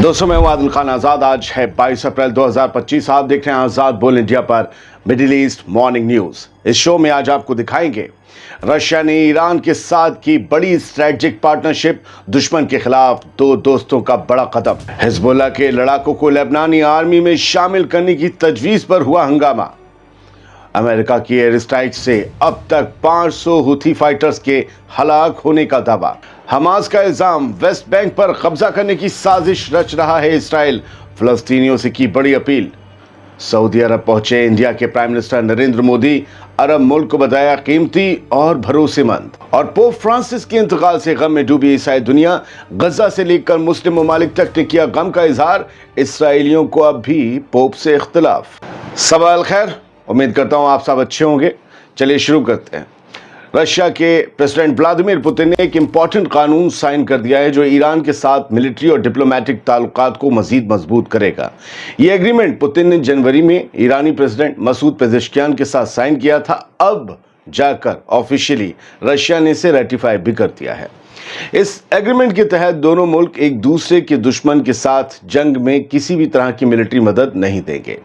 दोस्तों मैं हूं आदिल खान आज़ाद। आज है 22 अप्रैल 2025। आप देख रहे हैं आज़ाद बोल इंडिया पर मिडिल ईस्ट मॉर्निंग न्यूज़। इस शो में आज आपको दिखाएंगे रशिया ने ईरान के साथ की बड़ी स्ट्रेटेजिक पार्टनरशिप, दुश्मन के खिलाफ दो दोस्तों का बड़ा कदम, हिजबुल्लाह के लड़ाकों को लेबनानी आर्मी में शामिल करने की तजवीज़ पर हुआ हंगामा, अमेरिका की एयर स्ट्राइक से अब तक 500 हुथी फाइटर्स के हलाक होने का दावा, हमास का इल्जाम वेस्ट बैंक पर कब्जा करने की साजिश रच रहा है इसराइल, फिलिस्तीनियों से की बड़ी अपील, सऊदी अरब पहुंचे इंडिया के प्राइम मिनिस्टर नरेंद्र मोदी, अरब मुल्क को बताया कीमती और भरोसेमंद, और पोप फ्रांसिस के इंतकाल से गम में डूबी ईसाई दुनिया, गजा से लेकर मुस्लिम ममालिक तक ने किया गम का इजहार, इसराइलियों को अब भी पोप से इख्तिलाफ। सबा अल खैर, उम्मीद करता हूं आप सब अच्छे होंगे। चलिए शुरू करते हैं। रशिया के प्रेसिडेंट व्लादिमीर पुतिन ने एक इंपॉर्टेंट कानून साइन कर दिया है जो ईरान के साथ मिलिट्री और डिप्लोमेटिक ताल्लुकात को मजीद मजबूत करेगा। ये एग्रीमेंट पुतिन ने जनवरी में ईरानी प्रेसिडेंट मसूद पेजेश्कियान के साथ साइन किया था। अब जाकर ऑफिशियली रशिया ने इसे रेटिफाई भी कर दिया है। इस एग्रीमेंट के तहत दोनों मुल्क एक दूसरे के दुश्मन के साथ जंग में किसी भी तरह की मिलिट्री मदद नहीं देंगे।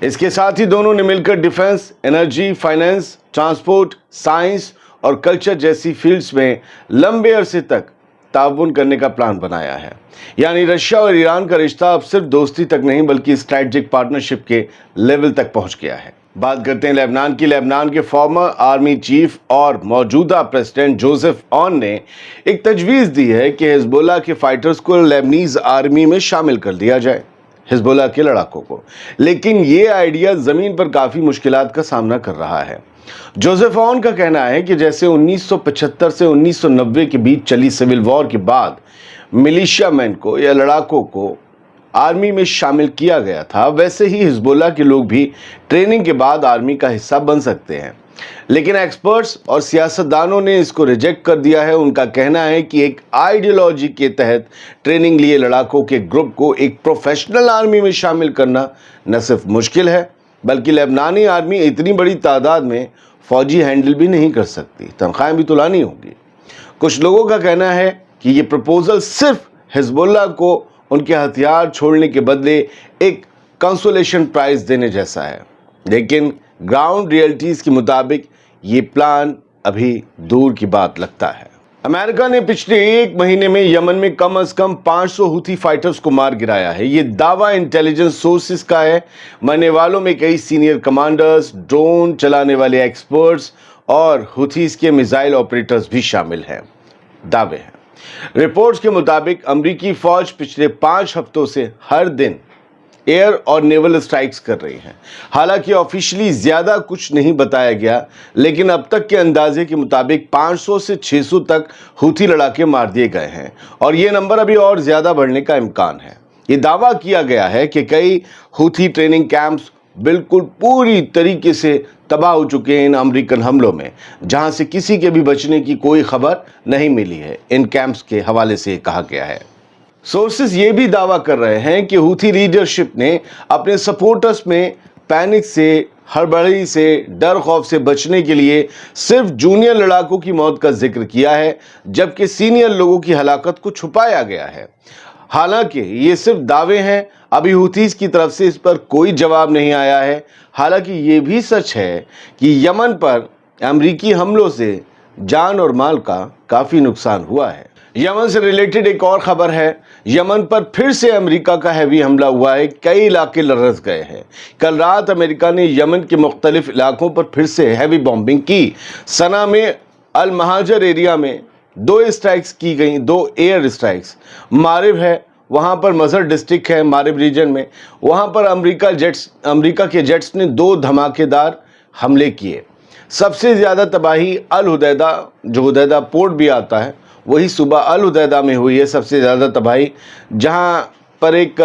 इसके साथ ही दोनों ने मिलकर defence, energy, finance, transport, science और कल्चर जैसी फील्ड्स में लंबे अरसे तक ताउन करने का प्लान बनाया है। यानी रशिया और ईरान का रिश्ता अब सिर्फ दोस्ती तक नहीं बल्कि स्ट्रैटेजिक पार्टनरशिप के लेवल तक पहुंच गया है। बात करते हैं लेबनान की। लेबनान के फॉर्मर आर्मी चीफ और मौजूदा प्रेसिडेंट जोसेफ ऑन ने एक तजवीज़ दी है कि हिजबुल्लाह के फाइटर्स को लेबनीज आर्मी में शामिल कर दिया जाए, हिजबुल्लाह के लड़ाकों को। लेकिन ये आइडिया ज़मीन पर काफ़ी मुश्किलात का सामना कर रहा है। जोसेफ ऑन का कहना है कि जैसे 1975 से 1990 के बीच चली सिविल वॉर के बाद मिलिशिया मैन को या लड़ाकों को आर्मी में शामिल किया गया था, वैसे ही हिजबुल्लाह के लोग भी ट्रेनिंग के बाद आर्मी का हिस्सा बन सकते हैं। लेकिन एक्सपर्ट्स और सियासतदानों ने इसको रिजेक्ट कर दिया है। उनका कहना है कि एक आइडियोलॉजी के तहत ट्रेनिंग लिए लड़ाकों के ग्रुप को एक प्रोफेशनल आर्मी में शामिल करना न सिर्फ मुश्किल है बल्कि लेबनानी आर्मी इतनी बड़ी तादाद में फौजी हैंडल भी नहीं कर सकती, तनख्वाहें भी तो लानी होगी। कुछ लोगों का कहना है कि ये प्रपोजल सिर्फ हिजबुल्लाह को उनके हथियार छोड़ने के बदले एक कंसोलेशन प्राइज देने जैसा है, लेकिन ग्राउंड रियलिटीज़ के मुताबिक ये प्लान अभी दूर की बात लगता है। अमेरिका ने पिछले एक महीने में यमन में कम से कम 500 हुथी फाइटर्स को मार गिराया है। ये दावा इंटेलिजेंस सोर्सेस का है। मरने वालों में कई सीनियर कमांडर्स, ड्रोन चलाने वाले एक्सपर्ट्स और हुथीज के मिसाइल ऑपरेटर्स भी शामिल हैं, दावे हैं। रिपोर्ट्स के मुताबिक अमेरिकी फौज पिछले 5 हफ्तों से हर दिन एयर और नेवल स्ट्राइक्स कर रही हैं। हालांकि ऑफिशियली ज़्यादा कुछ नहीं बताया गया, लेकिन अब तक के अंदाजे के मुताबिक 500 से 600 तक हुथी लड़ाके मार दिए गए हैं और ये नंबर अभी और ज़्यादा बढ़ने का इम्कान है। ये दावा किया गया है कि कई हुथी ट्रेनिंग कैंप्स बिल्कुल पूरी तरीके से तबाह हो चुके हैं इन अमेरिकन हमलों में, जहां से किसी के भी बचने की कोई खबर नहीं मिली है। इन कैंप्स के हवाले से कहा गया है। सोर्सेस ये भी दावा कर रहे हैं कि हुथी लीडरशिप ने अपने सपोर्टर्स में पैनिक से, हड़बड़ी से, डर खौफ से बचने के लिए सिर्फ जूनियर लड़ाकों की मौत का जिक्र किया है, जबकि सीनियर लोगों की हलाकत को छुपाया गया है। हालांकि ये सिर्फ दावे हैं, अभी हुथीज की तरफ से इस पर कोई जवाब नहीं आया है। हालांकि ये भी सच है कि यमन पर अमेरिकी हमलों से जान और माल का काफ़ी नुकसान हुआ है। यमन से रिलेटेड एक और खबर है। यमन पर फिर से अमेरिका का हैवी हमला हुआ है, कई इलाके लरस गए हैं। कल रात अमेरिका ने यमन के मुख्तलिफ इलाकों पर फिर से हैवी बॉम्बिंग की। सना में अल महाजर एरिया में 2 स्ट्राइक्स की गई, 2 एयर स्ट्राइक्स। मारिब है, वहाँ पर मजहर डिस्ट्रिक्ट है मारिब रीजन में, वहाँ पर अमेरिका के जेट्स ने 2 धमाकेदार हमले किए। सबसे ज़्यादा तबाही अल हुदैदा, जो हुदैदा पोर्ट भी आता है, वही सुबह अल हुदैदा में हुई है सबसे ज़्यादा तबाही, जहां पर एक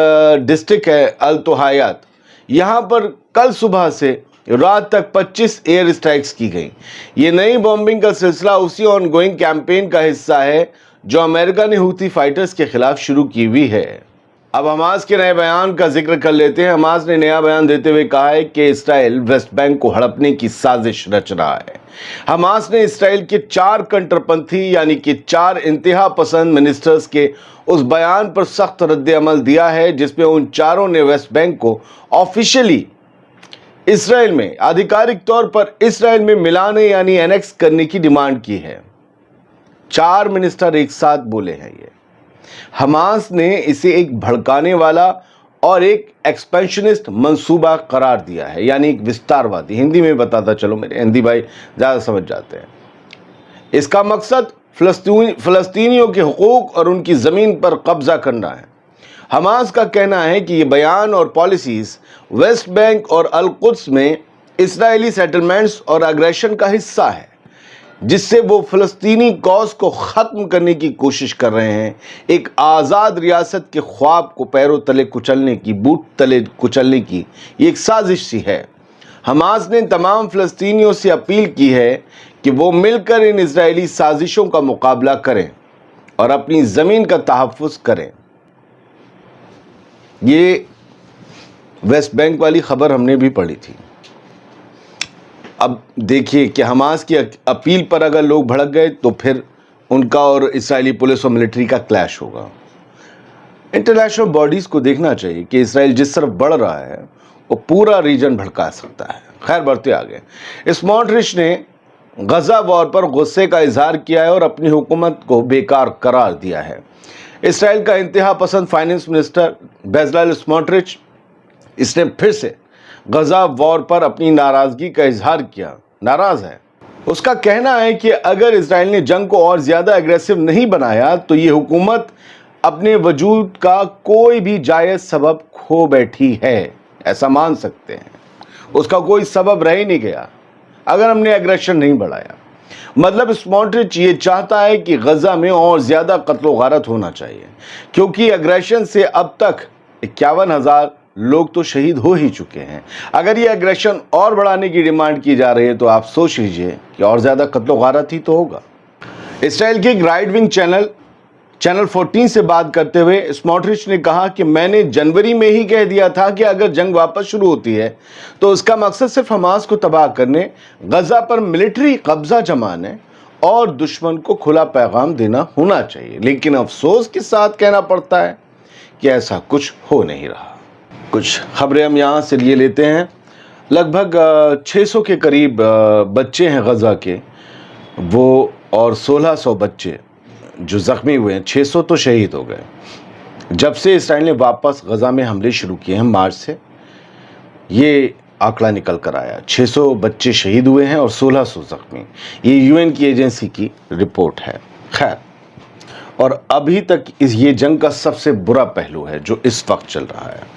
डिस्ट्रिक्ट है अल तोहायात। यहाँ पर कल सुबह से रात तक 25 एयर स्ट्राइक्स की गई। ये नई बॉम्बिंग का सिलसिला उसी ऑनगोइंग कैंपेन का हिस्सा है जो अमेरिका ने हुथी फाइटर्स के खिलाफ शुरू की हुई है। अब हमास के नए बयान का जिक्र कर लेते हैं। हमास ने नया बयान देते हुए कहा है कि इसराइल वेस्ट बैंक को हड़पने की साजिश रच रहा है। हमास ने इसराइल के 4 कट्टरपंथी यानी कि 4 इंतहा पसंद मिनिस्टर्स के उस बयान पर सख्त रद्द-ए-अमल दिया है जिसमें उन चारों ने वेस्ट बैंक को ऑफिशियली इसराइल में आधिकारिक तौर पर इसराइल में मिलाने यानी एनेक्स करने की डिमांड की है। 4 मिनिस्टर एक साथ बोले हैं। ये हमास ने इसे एक भड़काने वाला और एक एक्सपेंशनिस्ट मंसूबा करार दिया है, यानी एक विस्तारवादी। हिंदी में बताता चलो, मेरे हिंदी भाई ज़्यादा समझ जाते हैं। इसका मकसद फ़लस्तीनियों के हुकूक और उनकी ज़मीन पर कब्ज़ा करना है। हमास का कहना है कि ये बयान और पॉलिसीज़ वेस्ट बैंक और अल कुद्स में इसराइली सेटलमेंट्स और अग्रेशन का हिस्सा है, जिससे वो फ़लस्तीनी कॉज को ख़त्म करने की कोशिश कर रहे हैं। एक आज़ाद रियासत के ख्वाब को पैरों तले कुचलने की, बूट तले कुचलने की ये एक साजिश सी है। हमास ने तमाम फ़लस्तीनियों से अपील की है कि वो मिलकर इन इजरायली साजिशों का मुकाबला करें और अपनी ज़मीन का तहफ़्फ़ुज़ करें। ये वेस्ट बैंक वाली ख़बर हमने भी पढ़ी थी। अब देखिए कि हमास की अपील पर अगर लोग भड़क गए तो फिर उनका और इसराइली पुलिस और मिलिट्री का क्लैश होगा। इंटरनेशनल बॉडीज़ को देखना चाहिए कि इसराइल जिस तरफ बढ़ रहा है वो पूरा रीजन भड़का सकता है। खैर, बढ़ते आगे। स्मोट्रिच ने गज़ा वॉर पर गुस्से का इजहार किया है और अपनी हुकूमत को बेकार करार दिया है। इसराइल का इंतहा पसंद फाइनेंस मिनिस्टर बेज़लेल स्मोट्रिच, इसने फिर से गज़ा वॉर पर अपनी नाराज़गी का इजहार किया। नाराज़ है। उसका कहना है कि अगर इसराइल ने जंग को और ज़्यादा एग्रेसिव नहीं बनाया तो ये हुकूमत अपने वजूद का कोई भी जायज़ सबब खो बैठी है, ऐसा मान सकते हैं। उसका कोई सबब रह ही नहीं गया अगर हमने एग्रेशन नहीं बढ़ाया। मतलब स्मोट्रिच ये चाहता है कि गज़ा में और ज़्यादा कत्ल व गारत होना चाहिए, क्योंकि एग्रेशन से अब तक 51,000 लोग तो शहीद हो ही चुके हैं। अगर ये एग्रेशन और बढ़ाने की डिमांड की जा रही है तो आप सोच लीजिए कि और ज़्यादा कत्ल व गारत ही तो होगा। इसराइल के एक राइट विंग चैनल 14 से बात करते हुए स्मोट्रिच ने कहा कि मैंने जनवरी में ही कह दिया था कि अगर जंग वापस शुरू होती है तो उसका मकसद सिर्फ हमास को तबाह करने, गज़ा पर मिलिट्री कब्जा जमाने और दुश्मन को खुला पैगाम देना होना चाहिए। लेकिन अफसोस के साथ कहना पड़ता है कि ऐसा कुछ हो नहीं रहा। कुछ खबरें हम यहाँ से लिए लेते हैं। लगभग 600 के करीब बच्चे हैं गज़ा के, वो और 1600 बच्चे जो ज़ख्मी हुए हैं। 600 तो शहीद हो गए जब से इसराइल ने वापस गज़ा में हमले शुरू किए हैं मार्च से। ये आंकड़ा निकल कर आया, 600 बच्चे शहीद हुए हैं और 1600 ज़ख्मी। ये यूएन की एजेंसी की रिपोर्ट है। खैर, और अभी तक ये जंग का सबसे बुरा पहलू है जो इस वक्त चल रहा है।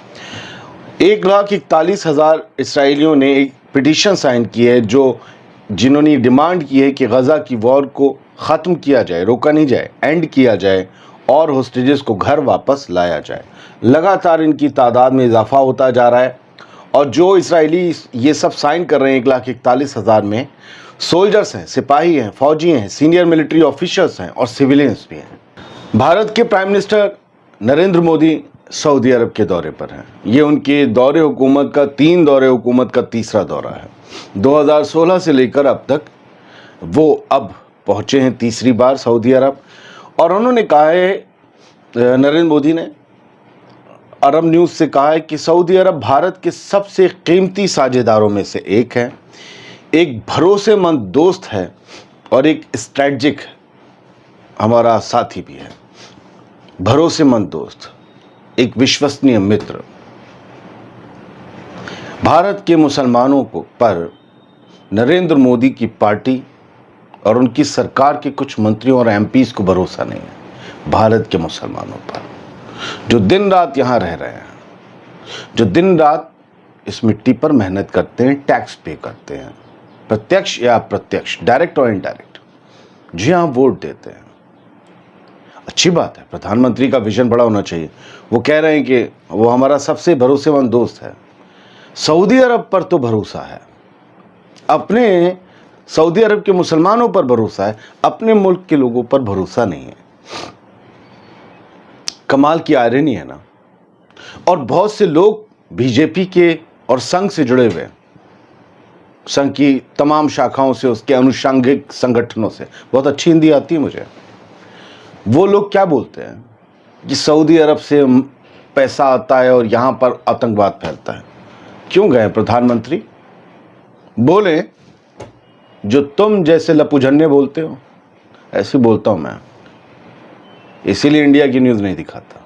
1,41,000 इसराइलियों ने एक पिटीशन साइन की है जिन्होंने डिमांड की है कि गज़ा की वॉर को ख़त्म किया जाए, रोका नहीं जाए, एंड किया जाए और होस्टेजेस को घर वापस लाया जाए। लगातार इनकी तादाद में इजाफा होता जा रहा है और जो इसराइली ये सब साइन कर रहे हैं 1,41,000 में सोल्जर्स हैं, सिपाही हैं, फ़ौजी हैं, सीनियर मिलिट्री ऑफिसर्स हैं और सिविलियंस भी हैं। भारत के prime minister Narendra Modi Saudi Arab के दौरे पर हैं। ये उनके दौरे हुकूमत का तीसरा दौरा है। 2016 से लेकर अब तक वो अब पहुँचे हैं तीसरी बार सऊदी अरब। और उन्होंने कहा है, नरेंद्र मोदी ने अरब न्यूज़ से कहा है कि सऊदी अरब भारत के सबसे कीमती साझेदारों में से एक है, एक भरोसेमंद दोस्त है और एक स्ट्रेटजिक हमारा साथी भी है। भरोसेमंद दोस्त, एक विश्वसनीय मित्र। भारत के मुसलमानों को पर नरेंद्र मोदी की पार्टी और उनकी सरकार के कुछ मंत्रियों और एमपीज़ को भरोसा नहीं है। भारत के मुसलमानों पर जो दिन रात यहाँ रह रहे हैं, जो दिन रात इस मिट्टी पर मेहनत करते हैं, टैक्स पे करते हैं, प्रत्यक्ष या अप्रत्यक्ष, डायरेक्ट और इनडायरेक्ट, जी हाँ, वोट देते हैं। अच्छी बात है, प्रधानमंत्री का विजन बड़ा होना चाहिए। वो कह रहे हैं कि वो हमारा सबसे भरोसेमंद दोस्त है। सऊदी अरब पर तो भरोसा है, अपने सऊदी अरब के मुसलमानों पर भरोसा है, अपने मुल्क के लोगों पर भरोसा नहीं है। कमाल की आयरनी है ना। اور بہت سے لوگ بی جے پی کے اور سنگھ سے جڑے ہوئے ہیں، سنگھ کی تمام شاخاؤں سے، اس کے انوشانگک سنگٹھنوں سے. بہت اچھی ہندی آتی ہے مجھے. وہ لوگ کیا بولتے ہیں کہ سعودی عرب سے پیسہ آتا ہے اور یہاں پر آتنکواد پھیلتا ہے. کیوں گئے پردھان منتری؟ بولیں جو تم جیسے لپو جھنے بولتے ہو ایسے بولتا ہوں میں، اسی لیے انڈیا کی نیوز نہیں دکھاتا.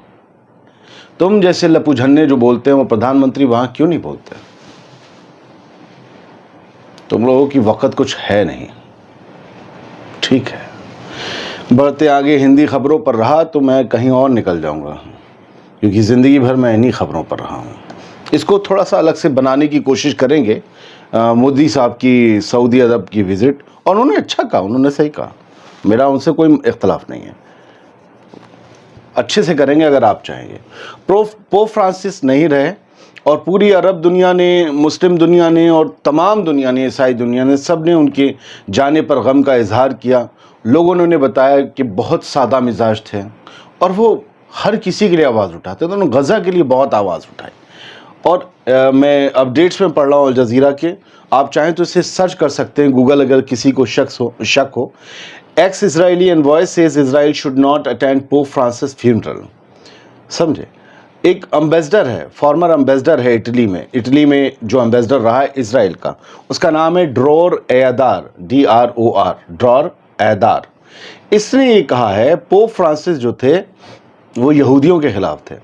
تم جیسے لپو جھنے جو بولتے ہیں وہ پردھان منتری وہاں کیوں نہیں بولتے؟ تم لوگوں کی وقت کچھ ہے نہیں. ٹھیک ہے، بڑھتے آگے ہندی خبروں پر رہا تو میں کہیں اور نکل جاؤں گا، کیونکہ زندگی بھر میں انہی خبروں پر رہا ہوں. اس کو تھوڑا سا الگ سے بنانے کی کوشش کریں گے. مودی صاحب کی سعودی عرب کی وزٹ، اور انہوں نے اچھا کہا، انہوں نے صحیح کہا، میرا ان سے کوئی اختلاف نہیں ہے. اچھے سے کریں گے اگر آپ چاہیں گے. پوپ فرانسس نہیں رہے اور پوری عرب دنیا نے، مسلم دنیا نے اور تمام دنیا نے، عیسائی دنیا نے، سب نے ان کے جانے پر غم کا اظہار کیا. لوگوں نے انہیں بتایا کہ بہت سادہ مزاج تھے اور وہ ہر کسی کے لیے آواز اٹھاتے تھے. انہوں نے غزہ کے لیے بہت آواز اٹھائی. اور میں اپڈیٹس میں پڑھ رہا ہوں الجزیرہ کے، آپ چاہیں تو اسے سرچ کر سکتے ہیں گوگل اگر کسی کو شک ہو. Ex Israeli envoys Israel should not attend Pope Francis funeral. سمجھے؟ ایک امبیسڈر ہے، فارمر امبیسڈر ہے اٹلی میں جو امبیسڈر رہا ہے اسرائیل کا، اس کا نام ہے ڈرور ایدار، DROR، ڈرور ایدار. اس نے یہ کہا ہے پوپ فرانسس جو تھے وہ یہودیوں کے خلاف تھے.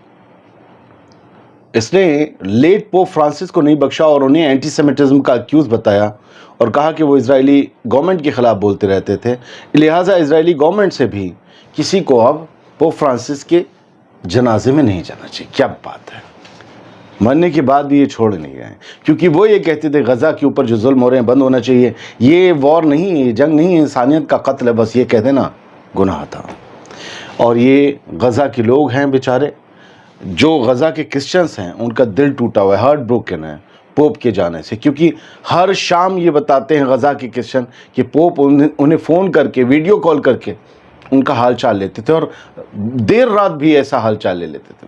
اس نے لیٹ پوپ فرانسس کو نہیں بخشا اور انہیں اینٹی سیمیٹزم کا اکیوز بتایا اور کہا کہ وہ اسرائیلی گورنمنٹ کے خلاف بولتے رہتے تھے. لہٰذا اسرائیلی گورنمنٹ سے بھی کسی کو اب پوپ فرانسس کے جنازے میں نہیں جانا چاہیے. کیا بات ہے، مرنے کے بعد بھی یہ چھوڑ نہیں گئے، کیونکہ وہ یہ کہتے تھے غزہ کے اوپر جو ظلم ہو رہے ہیں بند ہونا چاہیے. یہ وار نہیں ہے، یہ جنگ نہیں ہے، انسانیت کا قتل ہے. بس یہ کہہ دینا گناہ تھا. اور یہ غزہ کے لوگ ہیں بیچارے، جو غزہ کے کرسچنس ہیں، ان کا دل ٹوٹا ہوا ہے، ہارٹ بروکن ہے پوپ کے جانے سے. کیونکہ ہر شام یہ بتاتے ہیں غزہ کے کرسچن کہ پوپ انہیں فون کر کے، ویڈیو کال کر کے ان کا حال چال لیتے تھے، اور دیر رات بھی ایسا حال چال لے لیتے تھے.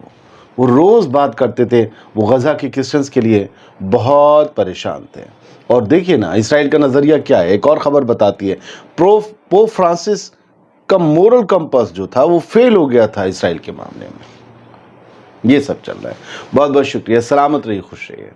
وہ روز بات کرتے تھے. وہ غزہ کے کرسچنس کے لیے بہت پریشان تھے. اور دیکھیے نا اسرائیل کا نظریہ کیا ہے. ایک اور خبر بتاتی ہے پوپ فرانسس کا مورل کمپس جو تھا وہ فیل ہو گیا تھا اسرائیل کے معاملے میں. یہ سب چل رہا ہے. بہت بہت شکریہ. سلامت رہیے، خوش رہیے.